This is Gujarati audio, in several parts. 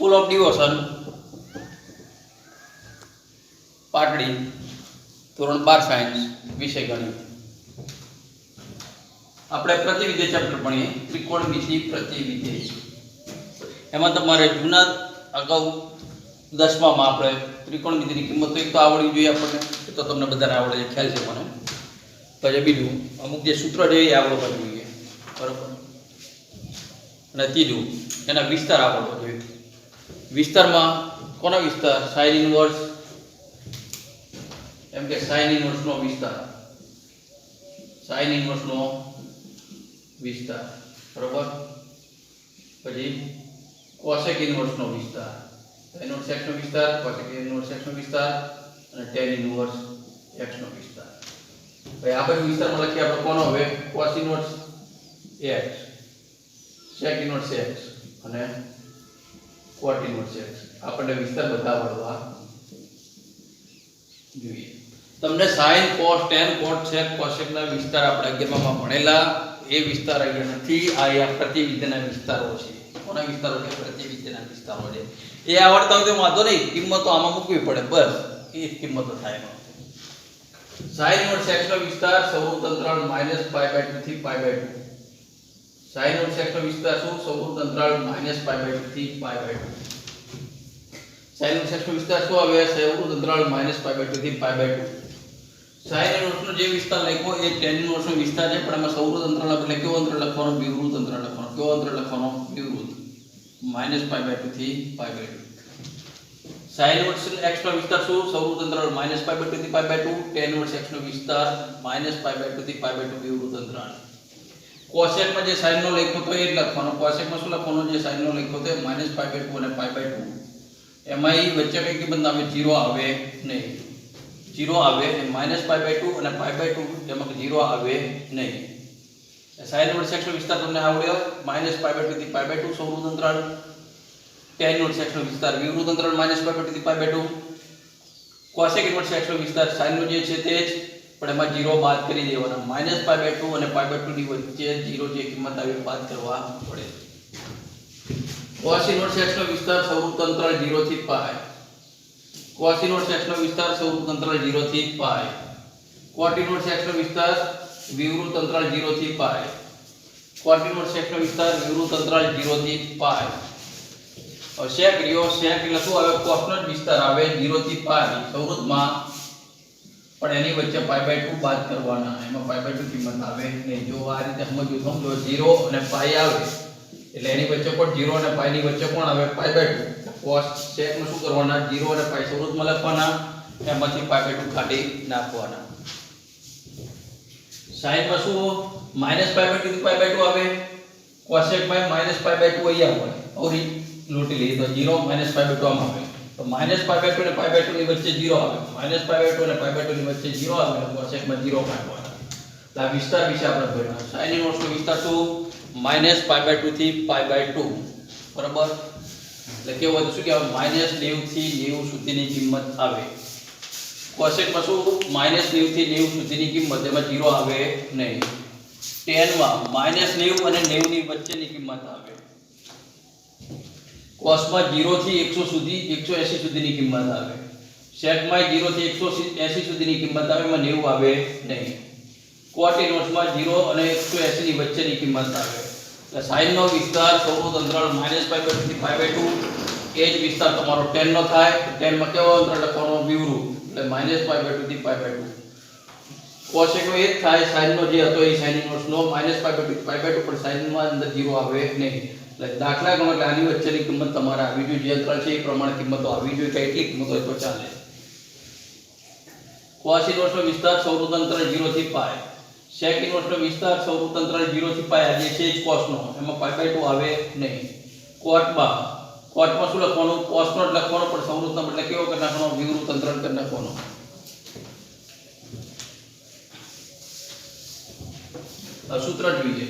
સ્કૂલ ઓફ ડિવોશન પાટડી ધોરણ 12 સાયન્સ વિષય ગણિત આપણે પ્રતિવિધેય ચેપ્ટર ભણીએ ત્રિકોણમિતિ પ્રતિવિધેય એમાં તમારે જૂના અગાઉ 10માં આપણે ત્રિકોણમિતિની કિંમત તો એક તો આવડવી જોઈએ આપણને એ તો તમને બધાને આવડે ખ્યાલ છે મને પછી બીજું અમુક જે સૂત્ર છે એ આવડવા જોઈએ બરાબર અને ત્રીજું એના વિસ્તાર આવડવો જોઈએ વિસ્તારમાં કોનો વિસ્તાર સાઇન ઇનવર્સ એમ કે સાઇન ઇનવર્સનો વિસ્તાર સાઇન ઇનવર્સનો વિસ્તાર બરાબર પછી કોસેક ઇનવર્સનો વિસ્તાર સાઇન ઇનવર્સ x નો વિસ્તાર કોસેક ઇનવર્સ x નો વિસ્તાર અને tan ઇનવર્સ x નો વિસ્તાર ભાઈ આ બધું વિસ્તારમાં લખીએ આપણે કોનો હવે cos inverse x sec inverse x અને cot ઇનવર્સ x આપણને વિસ્તાર બધા આવડવા જોઈએ તમને sin cos tan cot sec cosec ના વિસ્તાર આપણે 11 માં ભણેલા એ વિસ્તાર અહીંયા નથી આ પ્રતિવિધેયના વિસ્તારો છે કોના વિસ્તારો છે પ્રતિવિધેયના વિસ્તારો છે એ આવડતા હોય તો વાંધો નહીં કિંમતો આમાં મૂકવી પડે બસ એ જ કિંમતો થાય એમાં sin ઇનવર્સ x નો વિસ્તાર સૌરૂપ અંતરાલ -π/2 થી π/2 sin ઇનવર્સ x નો વિસ્તાર શું સૌરૂપ અંતરાલ -π/2 થી π/2 sin ઇનવર્સ x નો વિસ્તાર શું આવે સૌરૂપ અંતરાલ -π/2 થી π/2 sin ઇનવર્સ નો જે વિસ્તાર લખ્યો એ tan ઇનવર્સ નો વિસ્તાર છે પણ એમાં સૌરૂપ અંતરાલ આપણે કેવો અંતરાલ લખવાનો વિવૃત અંતરાલ લખવાનો કેવો અંતરાલ લખવાનો વિવૃત -π/2 થી π/2 sin ઇનવર્સ x નો વિસ્તાર શું સૌરૂપ અંતરાલ -π/2 થી π/2 tan ઇનવર્સ x નો વિસ્તાર -π/2 થી π/2 વિવૃત અંતરાલ cosec માં જે sin નો લખ્યો તો એ જ લખવાનો cosec માં શું લખવાનો જે sin નો લખ્યો તો -π/2 અને π/2 એમાં વચ્ચે કઈ કિંમત આવે 0 આવે નહીં 0 આવે -π/2 અને π/2 એમાં 0 આવે નહીં sin ઇનવર્સ x નો વિસ્તાર તમને આવડ્યો -π/2 થી π/2 સૌરૂપ અંતરાલ tan ઇનવર્સ x નો વિસ્તાર વિવૃત અંતરાલ -π/2 થી π/2 cosec ઇનવર્સ x નો વિસ્તાર sin નો જે છે તે જ પણ એમાં 0 બાદ કરી દેવાના -π/2 અને π/2 ની વચ્ચે 0 જે કિંમત આવી બાદ કરવા પડે cos ઇનવર્સ x નો વિસ્તાર સૌરૂપ અંતરાલ 0 થી π cos ઇનવર્સ x નો વિસ્તાર સૌરૂપ અંતરાલ 0 થી π cot ઇનવર્સ x નો વિસ્તાર વિવૃત અંતરાલ 0 થી π cot ઇનવર્સ x નો વિસ્તાર વિવૃત અંતરાલ 0 થી π और sec रियो sec એટલે શું આવે cos નો વિસ્તાર આવે 0 થી π સૌરૂપમાં પણ એની વચ્ચે π/2 બાદ કરવાના એમાં π/2 કિંમત આવે નહીં જો આ રીતે સમજો 0 અને π આવે એટલે એની વચ્ચે પણ 0 અને π ની વચ્ચે કોણ આવે π/2 cos sec નું શું કરવાના 0 અને π સૌરૂપમાં લખવાના એમાંથી π/2 કાઢી નાખવાના sin માં શું -π/2 થી π/2 આવે cosec માં -π/2 અહીંયા હોય ઓરી લોટી લઈએ તો 0 -π/2 આમ આવે તો -π/2 અને π/2 ની વચ્ચે 0 આવે -π/2 અને π/2 ની વચ્ચે 0 આવે તો cosec માં 0 કાઢવાના તો આ વિસ્તાર વિશે આપણે ભણ્યા sin ઇનવર્સ નો વિસ્તાર શું -π/2 થી π/2 બરાબર એટલે કેવું હોય તો શું કહેવાય -90 થી 90 સુધીની કિંમત આવે cosec માં શું -90 થી 90 સુધીની કિંમત એમાં 0 આવે નહીં tan માં -90 અને 90 ની વચ્ચેની કિંમત આવે cos માં 0 થી 100 સુધી 180 સુધીની કિંમત આવે sec માં 0 થી 180 સુધીની કિંમત આવે એમાં 90 આવે નહીં cot ઇનવર્સ માં 0 અને 180 ની વચ્ચેની કિંમત આવે એટલે sin નો વિસ્તાર સૌરૂપ અંતરાલ -π/2 થી π/2 એ જ વિસ્તાર તમારો tan નો થાય tan માં કેવો અંતરાલ લખવાનો વિવૃત એટલે -π/2 થી π/2 cosec નો એ જ થાય sin નો જે હતો એ sin ઇનવર્સ નો -π/2 થી π/2 પણ sin માં અંદર 0 આવે નહીં એટલે દાખલા ગણો એટલે આની વચ્ચેની કિંમત તમારે આવી જોઈએ જે અંતરાલ છે એ પ્રમાણે કિંમતો આવી જોઈએ કે એટલી કિંમતો હોય તો ચાલે cos ઇનવર્સ નો વિસ્તાર સૌરૂપ અંતરાલ 0 થી π sec ઇનવર્સ નો વિસ્તાર સૌરૂપ અંતરાલ 0 થી π આ જે છે cos નો એમાં π/2 આવે નહીં cot માં શું લખવાનું cos નો લખવાનો પણ સૌરૂપ નો એટલે કેવો કરી નાખવાનો વિવૃત અંતરાલ કરી નાખવાનો આ સૂત્ર જોઈએ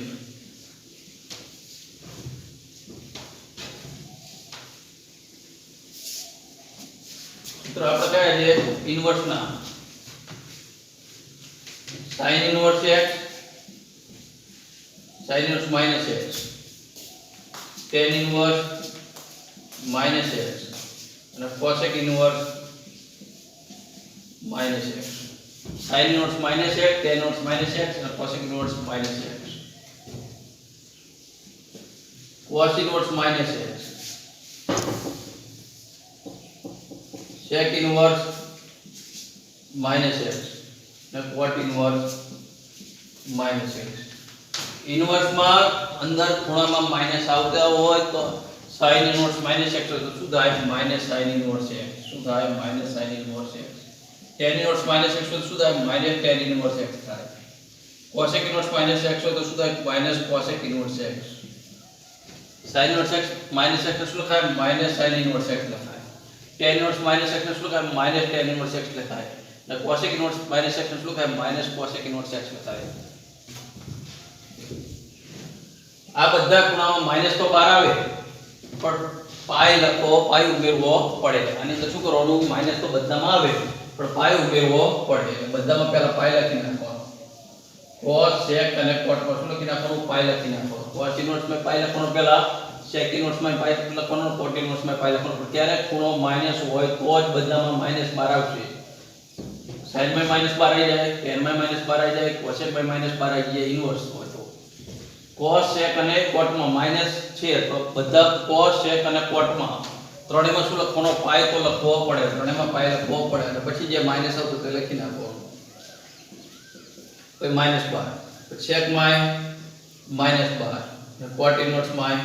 સૂત્ર આપણે કયા છે ઇનવર્સ ના sin inverse x sin inverse -x tan inverse minus x અને cosec inverse minus x. Sine inverse minus x, tan inverse minus x અને cosec inverse minus x. Cos inverse minus x, sec inverse minus x અને કોટ ઇનવર્સ માઇનસ એક્સ. ઇનવર્સમાં અંદર ખૂણામાં માઇનસ આવતા હોય તો સાઇન ઇનવર્સ માઇનસ એક્સ હોય તો શું થાય? Minus sine inverse x. શું થાય? Minus sine inverse x. Tan inverse minus x હોય તો શું થાય? માઇનસ ટેન ઇનવર્સ એક્સ થાય. કોસેક ઇનવર્સ માઇનસ એક્સ હોય તો શું થાય? Minus cosec inverse x. Sine inverse x minus x શું લખાય? માઇનસ સાઇન ઇનવર્સ એક્સ લખાય. ટેન ઇનવર્સ માઇનસ એક્સ શું લખાય? માઇનસ ટેન ઇનવર્સ એક્સ લખાય. અને કોસેક ઇનવર્સ માઇનસ એક્સ શું લખાય? માઇનસ કોસેક ઇનવર્સ એક્સ લખાય. આ બધા ખૂણામાં માઇનસ તો બહાર આવે પણ પાઈ લખો, પાઈ ઉમેરવો પડે. આની અંદર શું કરવાનું? માઇનસ તો બધામાં આવે પણ પાઈ ઉમેરવો પડે. બધામાં પહેલા પાઈ લખી નાખવાનો. કોસ સેક અને કોટ માં શું લખી નાખવાનું? પાઈ લખી નાખવાનું. કોસ ઇનવર્સ માં પાઈ લખવાનું પહેલા, સેક ઇનવર્સ માં પાઈ લખવાનું, કોટ ઇનવર્સ માં પાઈ લખવાનું. ત્યારે ખૂણો માઇનસ હોય તો જ બધામાં માઇનસ બહાર આવશે. સાઈન માં માઇનસ બહાર આવી જાય, ટેન માં માઇનસ બહાર આવી જાય, કોસેક માં માઇનસ બહાર આવી જાય ઇનવર્સ હોય તો. કોસ સેક અને કોટ માં માઇનસ છે તો બધા કોસ સેક અને કોટ માં ત્રણેયમાં શું લખવાનો? પાઈ તો લખવો પડે. ત્રણેયમાં પાઈ લખવો પડે અને પછી જે માઇનસ આવતું તે લખી નાખવાનું. પછી માઇનસ બાર, સેક માં માઇનસ બાર, કોટ ઇનવર્સ માં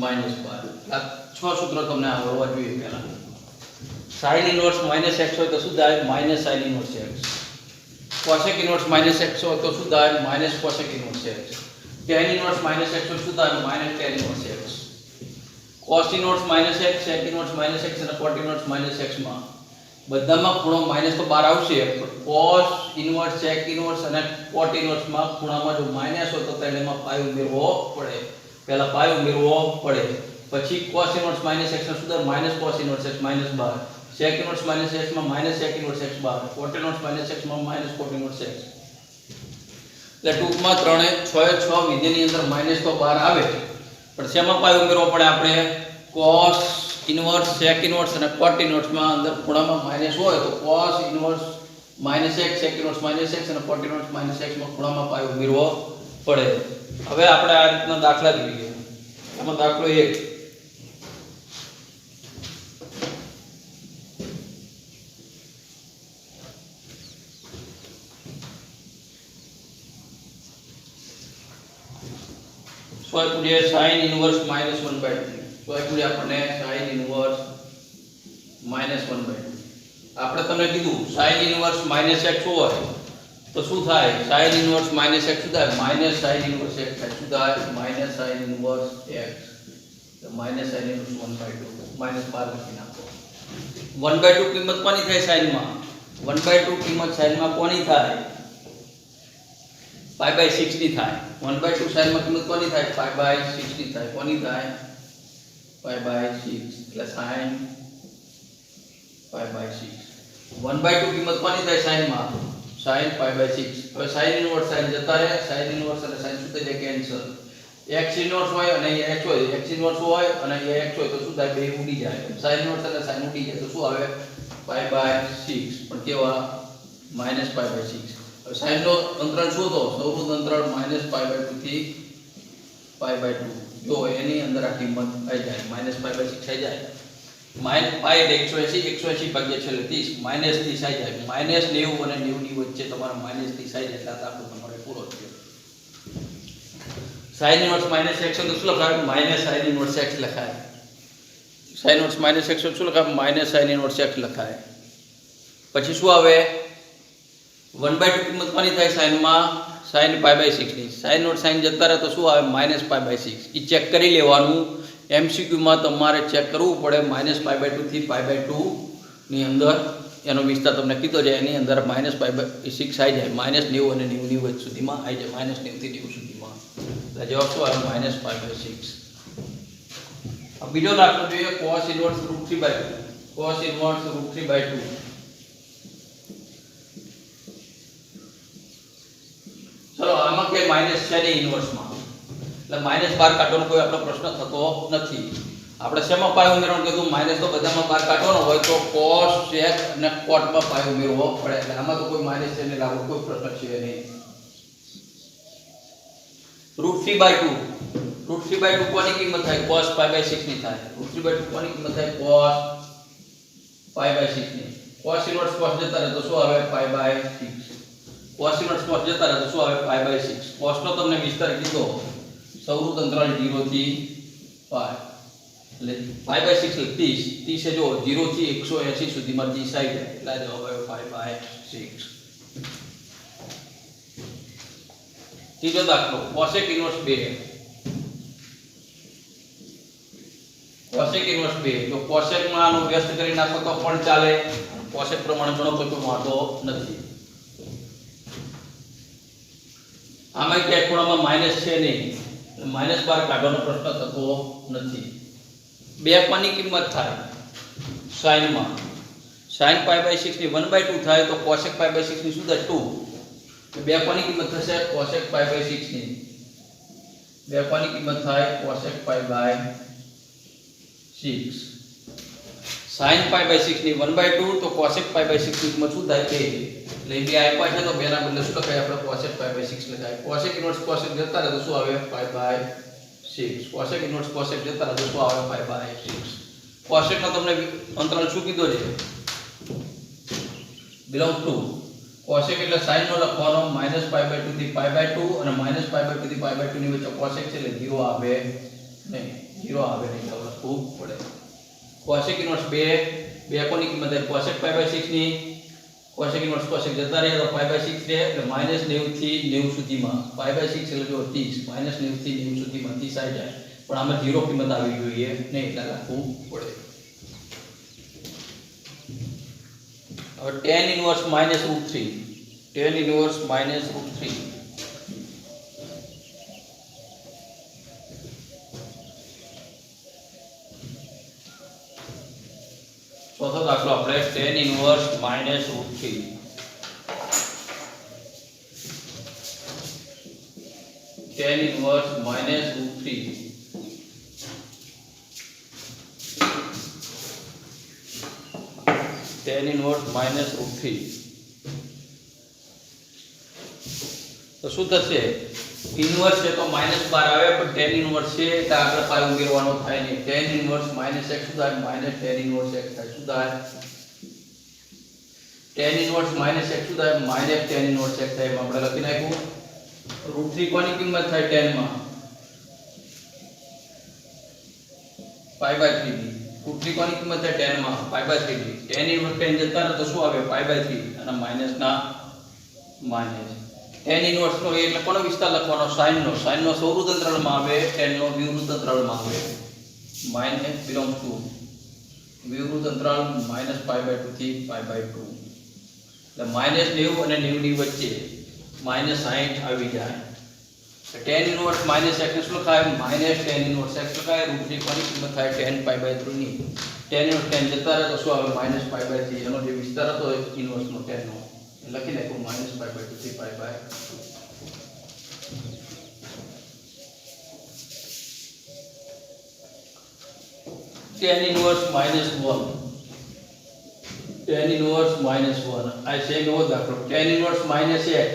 માઇનસ બાર. આ 6 સૂત્રો તમને આવડવા જોઈએ પહેલા. સાઇન ઇનવર્સ માઇનસ એક્સ હોય તો શું થાય? Minus sine inverse x. Cosec inverse minus x હોય તો શું થાય? Minus cosec inverse x. Tan inverse minus x હોય શું થાય? Minus tan inverse x. Cos inverse minus x, sec inverse minus x અને કોટ ઇનવર્સ માઇનસ એક્સ માં બધામાં ખૂણો માઇનસ તો બહાર આવશે પણ કોસ ઇનવર્સ, સેક ઇનવર્સ અને કોટ ઇનવર્સ માં ખૂણામાં જો માઇનસ હોય તો તેમાં પાઈ ઉમેરવો પડે. પહેલા પાઈ ઉમેરવો પડે. પછી કોસ ઇનવર્સ માઇનસ એક્સ શું થાય? Minus cos inverse x minus બાર. સેક ઇનવર્સ માઇનસ એક્સ માં માઇનસ સેક ઇનવર્સ એક્સ બાર. કોટ ઇનવર્સ માઇનસ એક્સ માં માઇનસ કોટ ઇનવર્સ એક્સ. એટલે ટૂંકમાં 6 વિધેયની અંદર માઇનસ તો બહાર આવે પણ શેમાં પાઈ ઉમેરવો પડે? આપણે કોસ ઇનવર્સ, સેક ઇનવર્સ અને કોટ ઇનવર્સ માં અંદર ખૂણામાં માઇનસ હોય તો cos inverse minus x, sec inverse minus x અને કોટ ઇનવર્સ માઇનસ એક્સ માં ખૂણામાં પાઈ ઉમેરવો પડે. હવે આપણે આ રીતના દાખલા જોઈએ. એમાં દાખલો 1. Sign inverse minus 1/2. આપણને સાઇન ઇનવર્સ માઇનસ 1/2. આપણે તમને કીધું સાઇન ઇનવર્સ માઇનસ એક્સ હોય તો શું થાય? સાઇન ઇનવર્સ માઇનસ એક્સ શું થાય? માઇનસ સાઇન ઇનવર્સ એક્સ થાય. શું થાય? Minus sine inverse x. તો માઇનસ સાઇન ઇનવર્સ 1/2 માઇનસ 12 લખી નાખો. 1/2 કિંમત કોની થાય સાઇનમાં? 1/2 કિંમત સાઇનમાં કોની થાય? π/6 ની થાય. 1/2 સાઇનમાં કિંમત કોની થાય? π/6 ની થાય. કોની થાય? π/6 એટલે sin π/6. 1/2 કિંમત કોની થાય સાઇનમાં? sin π/6. હવે sin ઇનવર્સ sin જતા રહે. sin ઇનવર્સ અને sin શું થઈ જાય? કેન્સલ. x ઇનવર્સ હોય અને x હોય, x ઇનવર્સ હોય અને x હોય તો શું થાય? બે ઉડી જાય. sin ઇનવર્સ અને sin ઉડી જાય તો શું આવે? π/6. પણ કેવા? -π/6. હવે sin નો અંતરાલ શું હતો? સૌનું અંતરાલ -π/2 થી π/2. જો એની અંદર આ કિંમત આવી જાય -π/6 થઈ જાય. -π એટલે 180 ભાગ્યા છેલ્લે 30 -30 આવી જાય. -90 અને 90 ની વચ્ચે તમારા -30 આવી જાય એટલે આ દાખલો તમારે પૂરો થયો. sin ઇનવર્સ -x તો શું લખાય? -sin ઇનવર્સ x લખાય. sin ઇનવર્સ -x શું લખાય? -sin ઇનવર્સ x લખાય. પછી શું આવે? 1/2 કિંમત કોની થાય સાઇનમાં? sin π/6 ની. sin ઇનવર્સ sin જતા રહે તો શું આવે? -π/6. ઈ ચેક કરી લેવાનું. MCQ માં તમારે ચેક કરવું પડે. -π/2 થી π/2 ની અંદર એનો વિસ્તાર તમને કીધો છે. એની અંદર -π/6 આવી જાય. -90 અને 90 ની વચ્ચે સુધીમાં આવી જાય. -90 થી 90 સુધીમાં. એટલે જવાબ શું આવે? -π/6. अब બીજો દાખલો જોઈએ. cos inverse √3/2. cos inverse √3/2. ચલો આમાં કે માઈનસ છે ને ઇનવર્સમાં એટલે માઈનસ બહાર કાઢવાનો કોઈ આપણો પ્રશ્ન થતો નથી. આપણે શેમાં પાયો ઉમેરવાનું કીધું? માઇનસ તો બધામાં બહાર કાઢવાનો હોય તો cos sec અને cot માં પાયો ઉમેરવો પડે. એટલે આમાં તો કોઈ માઇનસ છે નહીં, લાવો કોઈ પ્રશ્ન છે નહીં. √3/2 √3/2 કોની કિંમત થાય? cos π/6 ની થાય. √3/2 કોની કિંમત થાય? cos π/6 ની. cos ઇન્વર્સ cos જતા રહે તો શું આવે? π/6. cos ઇન્વર્સ cos જતા રહે તો શું આવે? π/6. cos નો તમને વિસ્તાર કીધો સૌરું અંતરાલ 0 થી π. એટલે π/6 એટલે 30. 30 છે જો 0 થી 180 સુધીમાં 30 આવી જાય એટલે જવાબ આવ્યો π/6. ત્રીજો દાખલો cosec ઇન્વર્સ 2. cosec ઇન્વર્સ 2 જો cosec માં આનો વ્યસ્ત કરી નાખો તો પણ ચાલે. cosec પ્રમાણે ગણો તો કોઈ વાંધો નથી. આમાં ક્યાંય ખૂણામાં માઈનસ છે નહીં, માઈનસ બાર કાઢવાનો પ્રશ્ન થતો નથી. 2 કોની કિંમત થાય? sin માં. sin π/6 ની 1/2 થાય તો cosec π/6 ની શું થાય? 2. તો 2 કોની કિંમત થશે? cosec π/6 ની. 2 કોની કિંમત થાય? cosec π/6. sin π/6 ની 1/2 તો cosec π/6 ની કિંમત શું થાય? 2. એટલે બે આપ્યા છે તો બે ના બદલે શું લખાય? આપણે cosec π/6 લખાય. cosec ઇન્વર્સ cosec જતા રહે તો શું આવે? π/6. cosec ઇન્વર્સ cosec જતા રહે તો શું આવે? π/6. cosec નો તમને અંતરાલ શું કીધો છે? Belong to. cosec એટલે sin નો લખવાનો -π/2 થી π/2 અને -π/2 થી π/2 ની વચ્ચે cosec છે એટલે 0 આવે નહીં. 0 આવે નહીં તો લખવું પડે. cosec ઇન્વર્સ 2 કોની કિંમત થાય? cosec π/6 ની. cosec ઇન્વર્સ cosec જતા રહે તો π/6 રહે એટલે -90 થી 90 સુધીમાં π/6 એટલે જો 30 -90 થી 90 સુધીમાં 30 આવી જાય પણ આમાં 0 કિંમત આવી જોઈએ નહીં એટલે લખવું પડે. હવે tan ઇન્વર્સ -√3. tan inverse -√3. ચોથો દાખલો આપણે tan inverse -√3. tan inverse -√3. tan inverse -√3 તો શું થશે? ઇન્વર્સ છે તો -12 આવે પણ tan ઇન્વર્સ છે એટલે આગળ પાય ઉમેરવાનો થાય નહીં. tan ઇન્વર્સ -x શું થાય? -tan ઇન્વર્સ x થાય. શું થાય? tan ઇન્વર્સ -x શું થાય? -tan ઇન્વર્સ x થાય. એમાં આપણે લખી નાખ્યું. √3 કોની કિંમત થાય tan માં? π/3 ની. √3 કોની કિંમત થાય tan માં? π/3 ની. tan ઇન્વર્સ tan જતા રહે તો શું આવે? π/3 અને માઈનસ ના માઈનસ. tan ઇન્વર્સ નો એટલે કોનો વિસ્તાર લખવાનો? sin નો. sin નો સૌરું અંતરાલમાં આવે, tan નો વિવૃત અંતરાલમાં આવે. માઈનસ બિલોંગ ટુ વિવૃત અંતરાલ -π/2 થી π/2 એટલે -90 અને 90 ની વચ્ચે -60 આવી જાય. tan ઇન્વર્સ -x શું લખાય? -tan ઇન્વર્સ x લખાય. √3 કોની કિંમત થાય? tan π/3 ની. tan ઇન્વર્સ tan જતા રહે તો શું આવે? -π/3. એનો જે વિસ્તાર હતો ઇન્વર્સ નો tan નો લખી નાખું -π/2 થી π/2. tan inverse -1. tan ઇન્વર્સ -1 આ સેમ એવો દાખલો. tan ઇન્વર્સ -x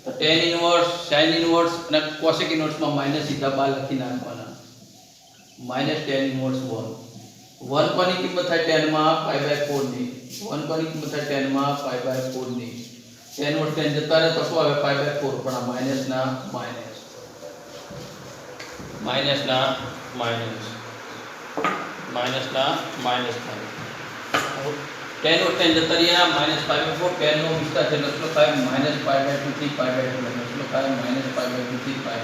તો tan ઇન્વર્સ sin ઇન્વર્સ અને cosec ઇન્વર્સ માં માઈનસ સીધા બાર લખી નાખવાના. -tan inverse 1. 1 કોની કિંમત થાય tan માં? π/4 ની. 1 કોની કિંમત થાય tan માં? π/4 ની. tan ઇન્વર્સ tan જતા રહે તો શું આવે? π/4 પણ આ માઈનસ ના માઈનસ. માઈનસ ના માઈનસ. માઈનસ ના માઈનસ થાય. tan ઇન્વર્સ tan જતા રહ્યા -π/4. tan નો વિસ્તાર છે એટલે શું થાય? -π/2 થી π/2 એટલે શું થાય? -π/2 થી π/2.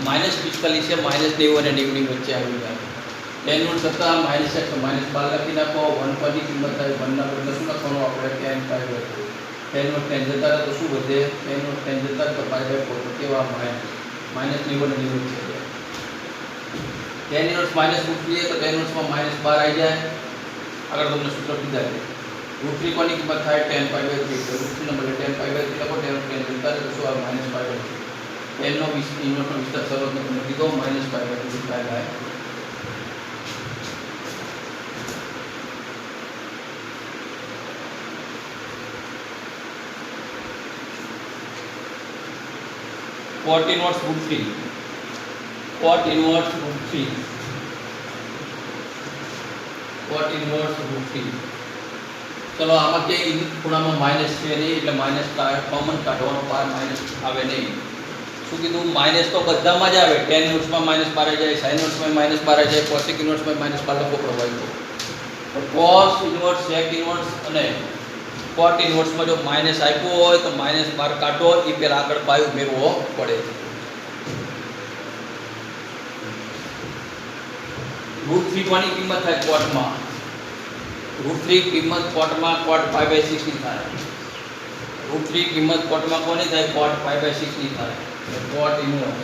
-45 છે -90 અને 90 ની વચ્ચે આવી જાય. tan ઇન્વર્સ હતા -x તો -12 લખી નાખો. 1 કોની કિંમત થાય? 1 ના બદલે શું લખવાનું આપણે? tan π/2. tan ઇન્વર્સ tan જતા રહે તો શું વધે? tan ઇન્વર્સ tan જતા રહે તો π/4 તો કેવા? -90 અને 90 ની વચ્ચે. tan ઇન્વર્સ -√3 તો tan ઇન્વર્સ માં -12 આવી જાય. આગળ તમને સૂત્ર કીધા છે. √3 કોની કિંમત થાય? tan π/3. તો √3 ના બદલે tan π/3 લખો. tan tan જતા રહે તો શું આવે? -π/3. tan નો ઇન્વર્સ નો વિસ્તાર સરળ તમને કીધો -π/2 થી π/2. cot inverse root 3, cot inverse root 3, cot inverse root 3. चलो આમાં કે ખૂણામાં માઈનસ છે નહીં એટલે માઈનસ કોમન કાઢવાનો પાર માઈનસ આવે નહીં. શું કીધું? માઈનસ તો બધામાં જ આવે. tan ઇન્વર્સમાં માઈનસ બાર આવી જાય, sin ઇન્વર્સમાં માઈનસ બાર આવી જાય, cosec ઇન્વર્સમાં માઈનસ બાર લખવો પડે. cos ઇન્વર્સ, sec ઇન્વર્સ અને cot ઇન્વર્સમાં જો માઈનસ આપ્યો હોય તો માઈનસ બાર કાઢો, એ પહેલા આગળ પાયો ઉમેરવો પડે. √3 કોની કિંમત થાય કોટમાં? √3 કિંમત કોટમાં cot π/6 ની થાય. √3 કિંમત કોટમાં કોની થાય? cot π/6 ની થાય. cot ઇન્વર્સ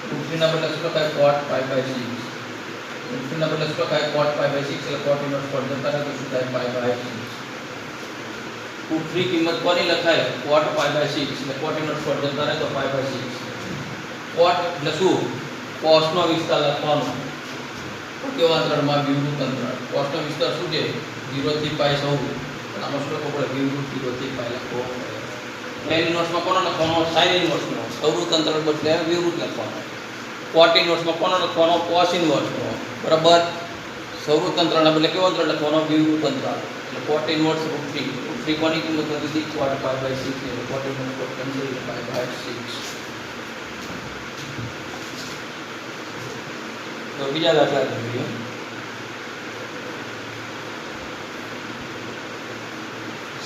√3 ના બદલે શું થાય? cot π/6. √3 ના બદલે શું થાય? cot π/6 એટલે cot ઇન્વર્સ કોટ જતા રહે તો શું થાય? π/6. √3 કિંમત કોની લખાય? cot π/6 એટલે cot ઇન્વર્સ કોટ જતા રહે તો π/6. cot એટલે શું? cos નો વિસ્તાર લખવાનો. કેવા અંતરાળમાં? વિવૃત અંતરાળ. cos નો વિસ્તાર શું છે? 0 થી π સૌ. પણ આમાં શું લખવું પડે? વિવૃત 0 થી π લખવો પડે. tan ઇન્વર્સમાં કોનો લખવાનો? sin ઇન્વર્સનો. સૌવૃત અંતરાળ બદલે વિવૃત લખવાનો. cot ઇન્વર્સમાં કોનો લખવાનો? cos ઇન્વર્સનો. બરાબર. સૌવૃત અંતરાળના બદલે કેવો અંતરાળ લખવાનો? વિવૃત અંતરાળ. એટલે cot ઇન્વર્સ √3. √3 કોની કિંમત હતી? cot π/6 એટલે cot ઇન્વર્સ કોટ કેન્સલ π/6. તો બીજા દાખલા જોઈએ.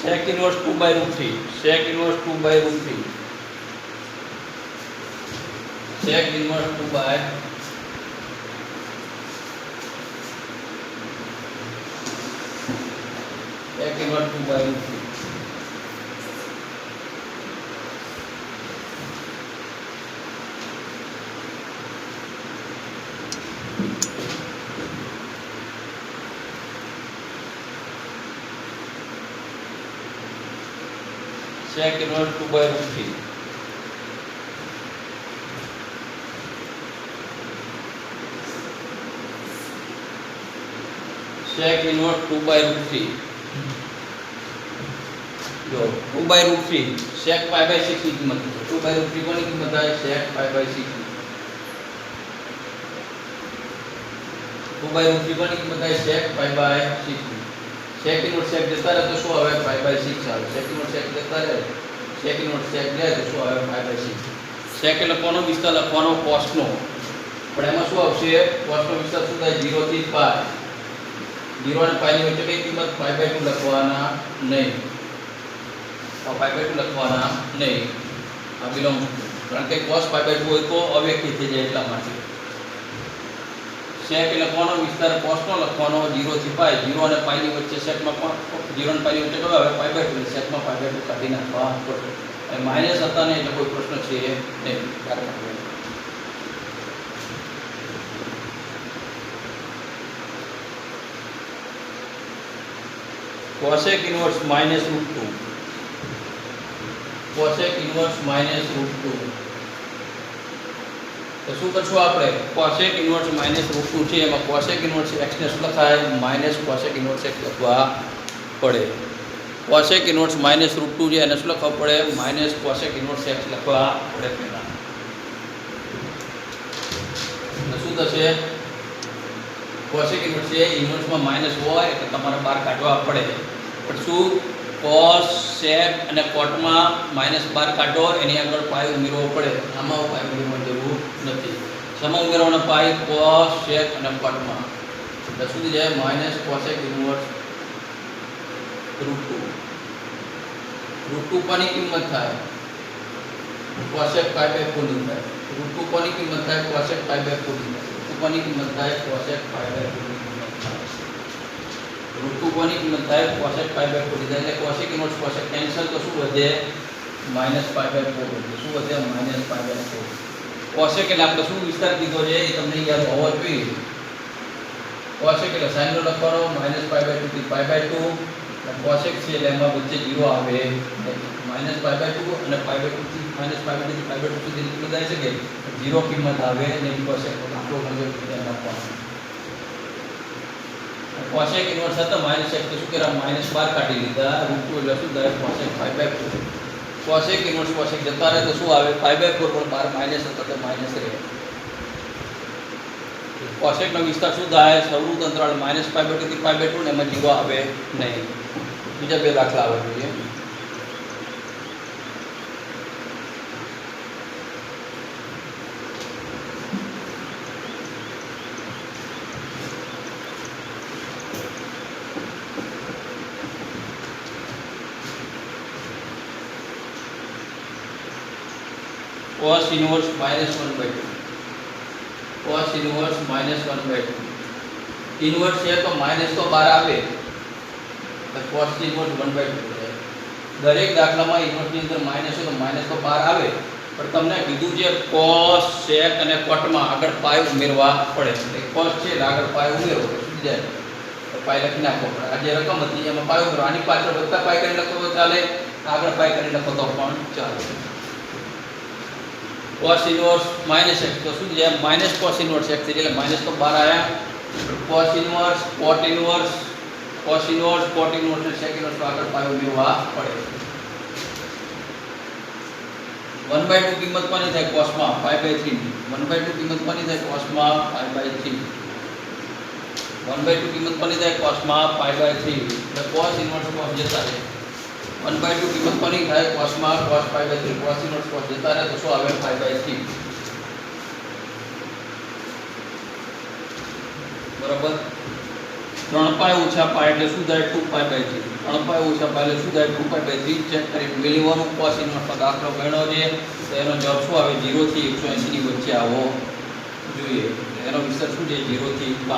sec inverse 2/√3, sec inverse 2/√3, sec inverse 2/√3, sec inverse 2/√3. sec inverse 2/√3. sec inverse 2/√3. જો 2/√3 sec π/6 ની કિંમત. 2/√3 કોની કિંમત થાય? sec π/6. 2/√3 કોની કિંમત થાય? sec π/6. sec inverse sec જતા રહે તો શું આવે? π/6 આવે. sec inverse sec જતા રહે, sec inverse sec જાય તો શું આવે? π/6. sec એટલે કોનો વિસ્તાર લખવાનો? cos નો. પણ એમાં શું આવશે? cos નો વિસ્તાર શું થાય? 0 થી π. 0 અને π ની વચ્ચે કઈ કિંમત? π/2 લખવાના નહીં. π/2 લખવાના નહીં. આ બિલોંગ, કારણ કે cos π/2 હોય તો અવ્યક્ત થઈ જાય એટલા માટે. sec એટલે કોનો વિસ્તાર? cos નો લખવાનો. 0 થી π. 0 અને π ની વચ્ચે sec માં 0 અને π ની વચ્ચે કયો આવે? π/2. એટલે sec માં π/2 કાઢી નાખવા પડે. એ માઈનસ હતા ને એટલે કોઈ પ્રશ્ન છે નહીં. cosec inverse -√2, cosec inverse -√2. તો શું કરશું આપણે? cosec inverse -√2 છે એમાં cosec inverse x ને શું લખાય? માઈનસ cosec inverse x લખવા પડે. cosec inverse -√2 છે એને શું લખવા પડે? માઈનસ cosec inverse x લખવા પડે પહેલા. તો શું થશે? cosec inverse છે ઇન્વર્સમાં માઈનસ હોય એટલે તમારે બહાર કાઢવા પડે. પણ શું? cos sec અને cot માં -12 કાઢો, એની આગળ પાઈ ઉમેરવો પડે. આમાં પાઈ ઉમેરવાની જરૂર નથી. સમા ઉમેરવાનો પાઈ cos sec અને cot માં. એટલે શું થઈ જાય? Minus cosec inverse √2. √2 કોની કિંમત થાય? cosec π/4 ની થાય. √2 કોની કિંમત થાય? cosec π/4 ની થાય. √2 કોની કિંમત થાય? cosec π/4 ની કિંમત થાય. √2 કોની કિંમત થાય? cosec π/4 ની થાય. એટલે cosec inverse cosec કેન્સલ તો શું વધે? -π/4 વધે. શું વધે? -π/4. cosec એટલે આપણે શું વિસ્તાર કીધો છે એ તમને યાદ હોવો જોઈએ. cosec એટલે sin નો લખવાનો -π/2 થી π/2. cosec છે એટલે એમાં વચ્ચે 0 આવે. -π/2 અને π/2 થી -π/2 થી π/2 સુધી કેટલું થાય છે કે 0 કિંમત આવે ને cosec આટલો નંબર ધ્યાન રાખવાનો. cosec inverse હતો -x તો શું કર્યા? -12 કાઢી લીધા. √2 એટલે શું થાય? cosec π/4. કોશેક ઇન્વર્સ કોશેક જતા રહે તો શું આવે? પાઈ બાય 4 પણ બાર માઇનસ હતા તો માઇનસ રહે. કોશેકનો વિસ્તાર શું થાય? સૌનું અંતરાળ -π/2 થી π/2 ને એમાં 0 આવે નહીં. બીજા બે દાખલા આવવા જોઈએ. cos inverse -1/2 cos inverse -1/2 inverse છે તો માઇનસ તો બહાર આવે તો cos inverse 1/2 થાય. દરેક દાખલામાં ઇન્વર્સ ની અંદર માઇનસ છે તો માઇનસ તો બહાર આવે, પણ તમને કીધું છે cos sec અને cot માં આગળ પાઈ ઉમેરવા પડે. એટલે cos છે આગળ પાઈ ઉમેરો તો શું જાય? તો પાઈ લખી નાખો. આ જે રકમ હતી એમાં પાઈ ઉમેરો. આની પાછળ વત્તા પાઈ કરીને લખો તો ચાલે, આગળ પાઈ કરીને લખો તો પણ ચાલે. cos inverse -x તો શું જાય? માઇનસ cos inverse x એટલે માઇનસ તો બહાર આવ્યા. cos inverse cot inverse cos inverse cot inverse અને sec inverse આગળ પાઈ ઉમેરવા પડે. 1/2 કિંમત કોની થાય? cos માં π/3 ની. 1/2 કિંમત કોની થાય? cos માં π/3. 1/2 કિંમત કોની થાય? cos માં π/3. એટલે cos inverse cos જતા રહે. 1/2 કિંમત કોની થાય? cos માં cos π/3. cos inverse cos જતા રહે તો શું આવે? π/3. બરાબર. 3π ઓછા π એટલે શું થાય? 2π/3. 3π ઓછા π એટલે શું થાય? 2π/3. ચેક કરી મેળવવાનું. cos inverse નો દાખલો ગણ્યો છે તો એનો જવાબ શું આવે? 0 થી 180 ની વચ્ચે આવવો જોઈએ. એનો વિસ્તાર શું છે? 0 થી π.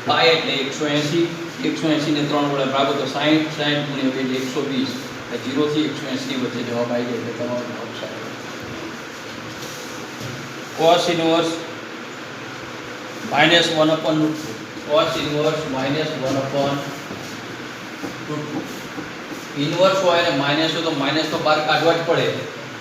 π એટલે 180. 180 ને 3 વડે ભાગો તો 60. 60 ગુણ્યા 2 એટલે 120. એટલે 0 થી 180 ની વચ્ચે જવાબ આવી જાય. એટલે તમારો જવાબ સાચો. cos inverse -1/√2. cos inverse -1/√2. Inverse હોય અને માઇનસ હોય તો માઇનસ તો બહાર કાઢવા જ પડે,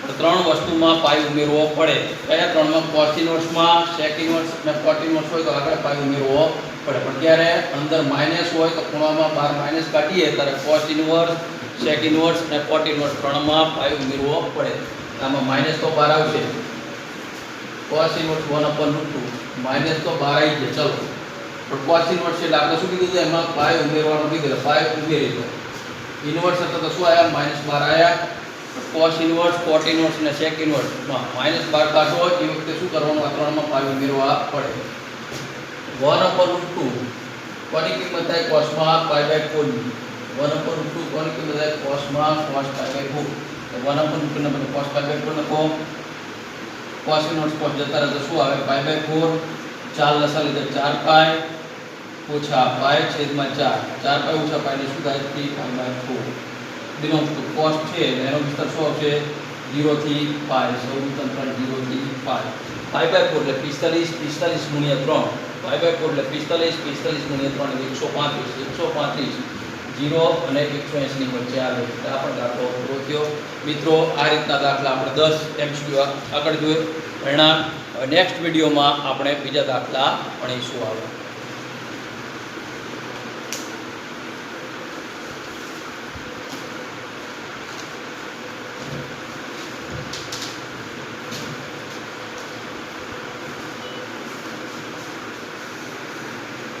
પણ ત્રણ વસ્તુમાં પાઈ ઉમેરવો પડે. કયા ત્રણમાં? cos inverse માં, sec inverse અને cot inverse હોય તો આગળ પાઈ ઉમેરવો પડે. પણ જ્યારે અંદર માઇનસ હોય તો ખૂણામાં બહાર માઇનસ કાઢીએ ત્યારે cos inverse, sec inverse અને cot inverse ત્રણમાં પાઈ ઉમેરવો પડે. આમાં માઇનસ તો બહાર આવશે. cos inverse 1/√2 માઇનસ તો બહાર આવી જાય. ચલો, પણ cos inverse એટલે આપણે શું કીધું? એમાં પાઈ ઉમેરવાનું કીધું. પાઈ ઉમેરી દો. ઇન્વર્સ હતા તો શું આવ્યા? -12 આવ્યા. cos inverse, cot inverse અને sec inverse માં -12 કાઢો એ વખતે શું કરવાનું? આ ત્રણમાં પાઈ ઉમેરવા પડે. 1/√2 કોની કિંમત થાય? cos માં π/4 ની. 1/√2 કોની કિંમત થાય? cos માં cos π/4. તો 1/√2 ને બદલે cos π/4 લખો. cos inverse cos જતા રહે તો શું આવે? π/4. 4 લસા લીધે 4π ઓછા π/4. 4π ઓછા π એટલે શું થાય? 3π/4. બિલોંગ ટુ cos છે એનો વિસ્તાર શું આવશે? 0 થી π. સૌનું અંતરાળ 0 થી π. π/4 એટલે 45. 45 ગુણ્યા 3. π/4 એટલે 45. 45 ગુણ્યા 3 એટલે 135. 135 0 અને 180 ની વચ્ચે આવે. આ પણ દાખલો પૂરો થયો. મિત્રો, આ રીતના દાખલા આપણે 10 MCQ આગળ જોઈએ. પરિણામ નેક્સ્ટ વિડીયોમાં આપણે બીજા દાખલા ભણીશું. આવે.